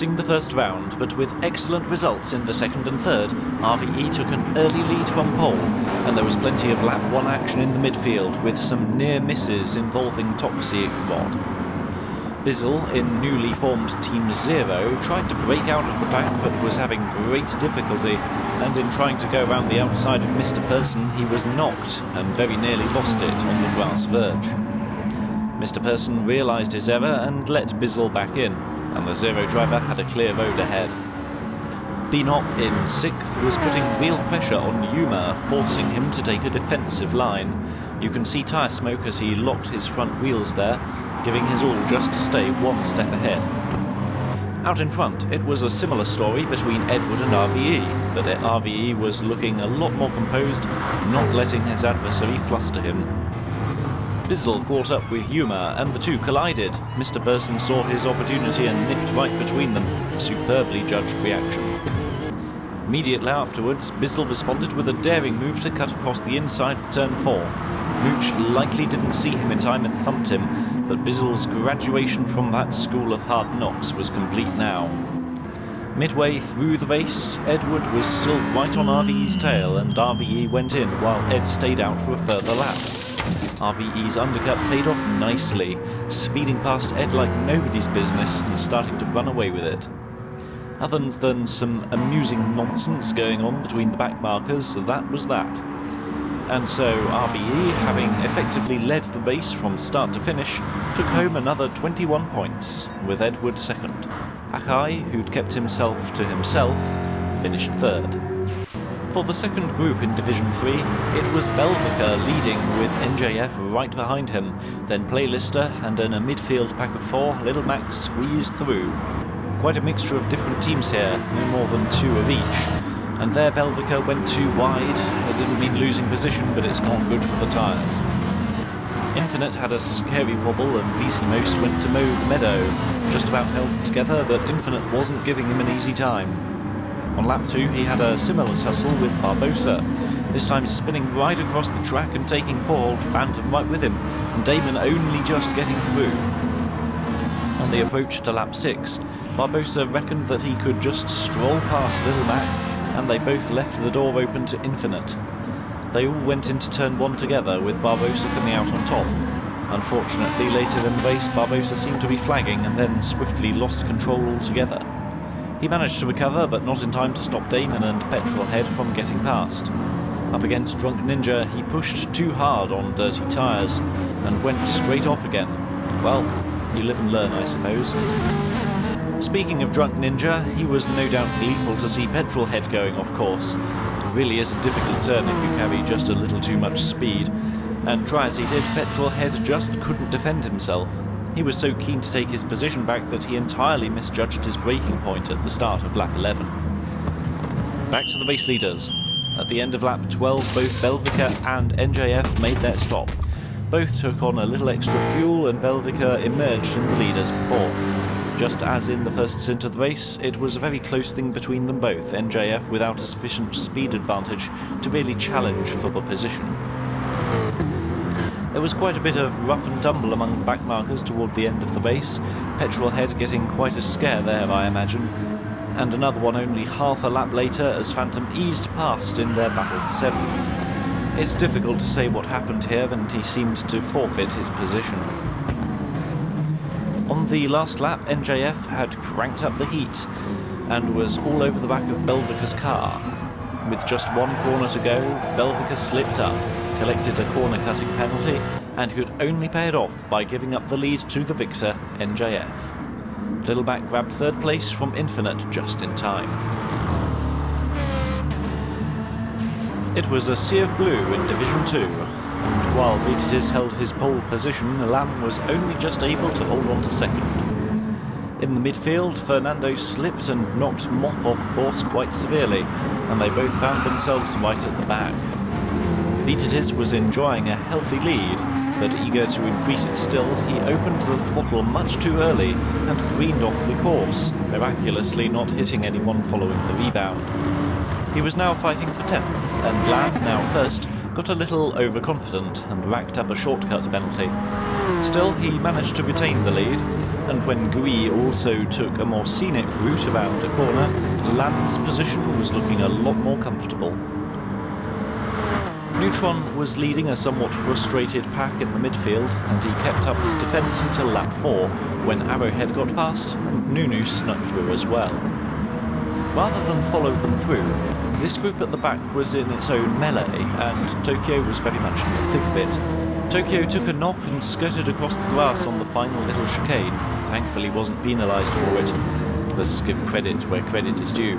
losing the first round, but with excellent results in the second and third, RVE took an early lead from pole, and there was plenty of lap 1 action in the midfield, with some near misses involving Toxic Rod. Bizzle, in newly formed Team 0, tried to break out of the pack but was having great difficulty, and in trying to go around the outside of Mr. Person he was knocked and very nearly lost it on the grass verge. Mr. Person realised his error and let Bizzle back in, and the 0 driver had a clear road ahead. Benop in 6th was putting real pressure on Yuma, forcing him to take a defensive line. You can see tyre smoke as he locked his front wheels there, giving his all just to stay one step ahead. Out in front, it was a similar story between Edward and RVE, but RVE was looking a lot more composed, not letting his adversary fluster him. Bizzle caught up with Yuma and the two collided. Mr. Person saw his opportunity and nipped right between them, a superbly judged reaction. Immediately afterwards, Bizzle responded with a daring move to cut across the inside of turn 4. Mooch likely didn't see him in time and thumped him, but Bizzle's graduation from that school of hard knocks was complete now. Midway through the race, Edward was still right on RVE's tail, and RVE went in while Ed stayed out for a further lap. RVE's undercut paid off nicely, speeding past Ed like nobody's business and starting to run away with it. Other than some amusing nonsense going on between the back markers, that was that. And so RVE, having effectively led the race from start to finish, took home another 21 points, with Edward second. Akai, who'd kept himself to himself, finished third. For the second group in Division 3, it was Belvica leading with NJF right behind him, then Playlister, and in a midfield pack of 4, Little Max squeezed through. Quite a mixture of different teams here, no more than 2 of each. And there Belvica went too wide. It didn't mean losing position, but it's not good for the tyres. Infinite had a scary wobble and VC Most went to mow the meadow. Just about held it together, but Infinite wasn't giving him an easy time. On lap 2 he had a similar tussle with Barbosa, this time spinning right across the track and taking poor old Phantom right with him, and Damon only just getting through. On the approach to lap 6, Barbosa reckoned that he could just stroll past Little Mac, and they both left the door open to Infinite. They all went into turn 1 together, with Barbosa coming out on top. Unfortunately, later in the race, Barbosa seemed to be flagging and then swiftly lost control altogether. He managed to recover, but not in time to stop Damon and Petrolhead from getting past. Up against Drunk Ninja, he pushed too hard on dirty tyres, and went straight off again. Well, you live and learn, I suppose. Speaking of Drunk Ninja, he was no doubt gleeful to see Petrolhead going off course. It really is a difficult turn if you carry just a little too much speed, and try as he did, Petrolhead just couldn't defend himself. He was so keen to take his position back that he entirely misjudged his braking point at the start of lap 11. Back to the race leaders. At the end of lap 12, both Belvica and NJF made their stop. Both took on a little extra fuel and Belvica emerged in the lead as before. Just as in the first stint of the race, it was a very close thing between them both, NJF without a sufficient speed advantage to really challenge for the position. There was quite a bit of rough and tumble among the back markers toward the end of the race, Petrolhead getting quite a scare there, I imagine, and another one only half a lap later as Phantom eased past in their battle for 7th. It's difficult to say what happened here, and he seemed to forfeit his position. On the last lap, NJF had cranked up the heat and was all over the back of Belvica's car. With just one corner to go, Belvica slipped up, collected a corner-cutting penalty, and could only pay it off by giving up the lead to the victor, NJF. Littleback grabbed 3rd place from Infinite just in time. It was a sea of blue in Division 2, and while Beatitis held his pole position, Lamb was only just able to hold on to 2nd. In the midfield, Fernando slipped and knocked Mop off course quite severely, and they both found themselves right at the back. Beatitis was enjoying a healthy lead, but eager to increase it still, he opened the throttle much too early and careened off the course, miraculously not hitting anyone following the rebound. He was now fighting for 10th, and Lamb, now first, got a little overconfident and racked up a shortcut penalty. Still, he managed to retain the lead, and when Gui also took a more scenic route around a corner, Lam's position was looking a lot more comfortable. Neutron was leading a somewhat frustrated pack in the midfield, and he kept up his defence until lap 4, when Arrowhead got past and Nunu snuck through as well. Rather than follow them through, this group at the back was in its own melee, and Tokyo was very much in the thick of it. Tokyo took a knock and skirted across the grass on the final little chicane, thankfully wasn't penalised for it. Let us give credit where credit is due.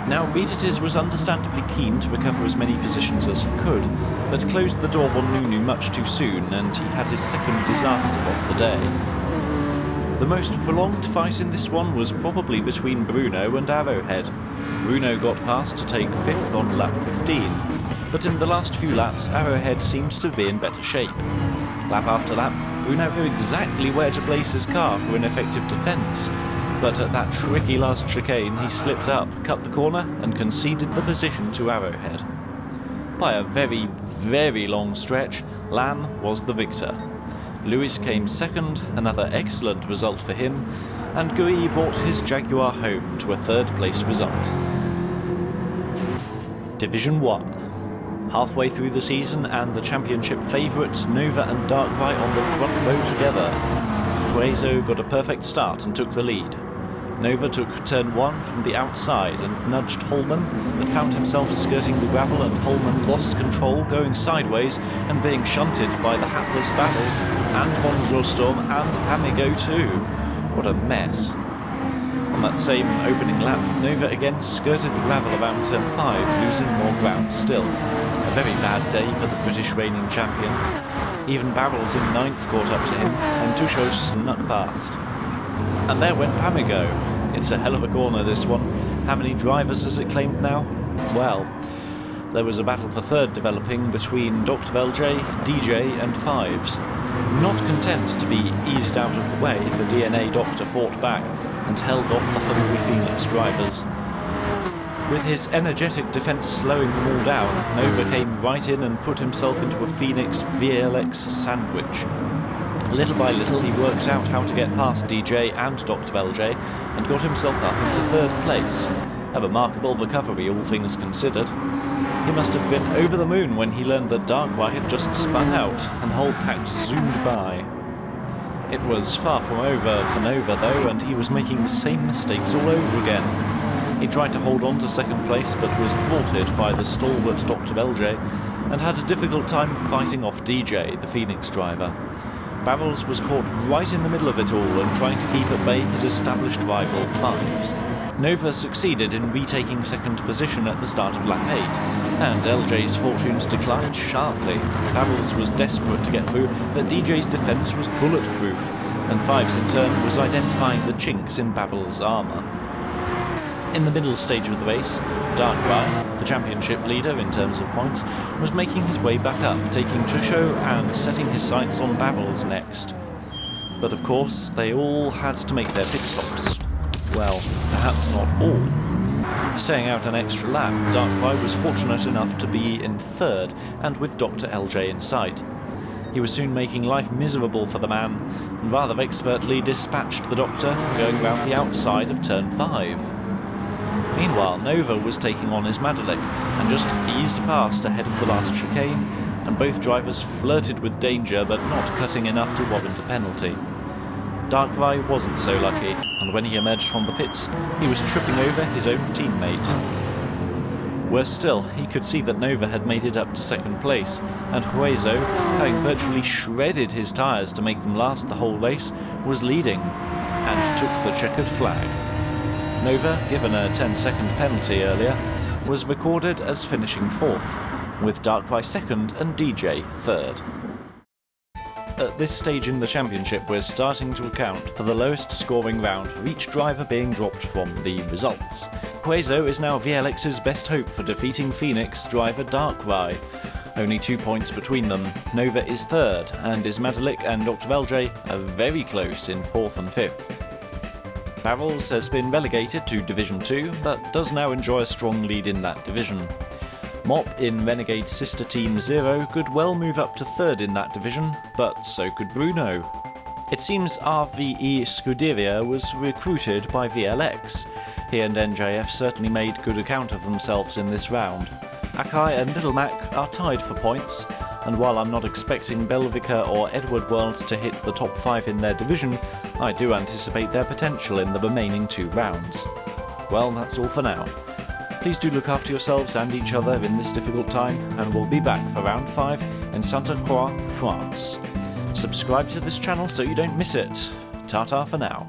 Now Beatitis was understandably keen to recover as many positions as he could, but closed the door on Nunu much too soon, and he had his second disaster of the day. The most prolonged fight in this one was probably between Bruno and Arrowhead. Bruno got past to take 5th on lap 15, but in the last few laps Arrowhead seemed to be in better shape. Lap after lap, Bruno knew exactly where to place his car for an effective defence, but at that tricky last chicane he slipped up, cut the corner and conceded the position to Arrowhead. By a very, very long stretch, Lam was the victor. Lewis came second, another excellent result for him, and Gui brought his Jaguar home to a 3rd place result. Division 1. Halfway through the season and the championship favourites Nova and Darkrai on the front row together. Huezo got a perfect start and took the lead. Nova took turn 1 from the outside and nudged Holman, but found himself skirting the gravel, and Holman lost control, going sideways and being shunted by the hapless Babbles and Bonjour Storm and Amigo too. What a mess. On that same opening lap, Nova again skirted the gravel around turn 5, losing more ground still. A very bad day for the British reigning champion. Even Babbles in 9th caught up to him, and Tusho snuck past. And there went Amigo. It's a hell of a corner, this one. How many drivers has it claimed now? Well, there was a battle for 3rd developing between Dr. LJ, DJ and Fives. Not content to be eased out of the way, the DNA Doctor fought back and held off the hungry Phoenix drivers. With his energetic defence slowing them all down, Nova came right in and put himself into a Phoenix VLX sandwich. Little by little he worked out how to get past DJ and Dr. LJ and got himself up into 3rd place. A remarkable recovery, all things considered. He must have been over the moon when he learned that Darkrai had just spun out and the whole pack zoomed by. It was far from over for Nova though, and he was making the same mistakes all over again. He tried to hold on to 2nd place but was thwarted by the stalwart Dr. LJ and had a difficult time fighting off DJ, the Phoenix driver. Babbles was caught right in the middle of it all and trying to keep at bay his established rival, Fives. Nova succeeded in retaking 2nd position at the start of lap 8, and LJ's fortunes declined sharply. Babbles was desperate to get through, but DJ's defence was bulletproof, and Fives in turn was identifying the chinks in Babbles' armour. In the middle stage of the race, Darkrai, the championship leader in terms of points, was making his way back up, taking Tusho and setting his sights on Babbles next. But of course, they all had to make their pit stops. Well, perhaps not all. Staying out an extra lap, Darkrai was fortunate enough to be in 3rd, and with Dr. LJ in sight. He was soon making life miserable for the man, and rather expertly dispatched the Doctor, going round the outside of turn 5. Meanwhile, Nova was taking on his Madalik, and just eased past ahead of the last chicane, and both drivers flirted with danger but not cutting enough to warrant a penalty. Darkrai wasn't so lucky, and when he emerged from the pits, he was tripping over his own teammate. Worse still, he could see that Nova had made it up to 2nd place, and Huezo, having virtually shredded his tyres to make them last the whole race, was leading, and took the checkered flag. Nova, given a 10-second penalty earlier, was recorded as finishing 4th, with Darkrai 2nd and DJ 3rd. At this stage in the championship, we're starting to account for the lowest scoring round for each driver being dropped from the results. Huezo is now VLX's best hope for defeating Phoenix driver Darkrai. Only 2 points between them. Nova is 3rd, and Ismadalik and Dr. LJ are very close in 4th and 5th. Babbles has been relegated to Division 2, but does now enjoy a strong lead in that division. Mop in Renegade's sister team Zero could well move up to 3rd in that division, but so could Bruno. It seems RVE Scuderia was recruited by VLX. He and NJF certainly made good account of themselves in this round. Akai and Little Mac are tied for points, and while I'm not expecting Belvica or Edward World to hit the top 5 in their division, I do anticipate their potential in the remaining 2 rounds. Well, that's all for now. Please do look after yourselves and each other in this difficult time, and we'll be back for round 5 in Santa Croix, France. Subscribe to this channel so you don't miss it. Ta-ta for now.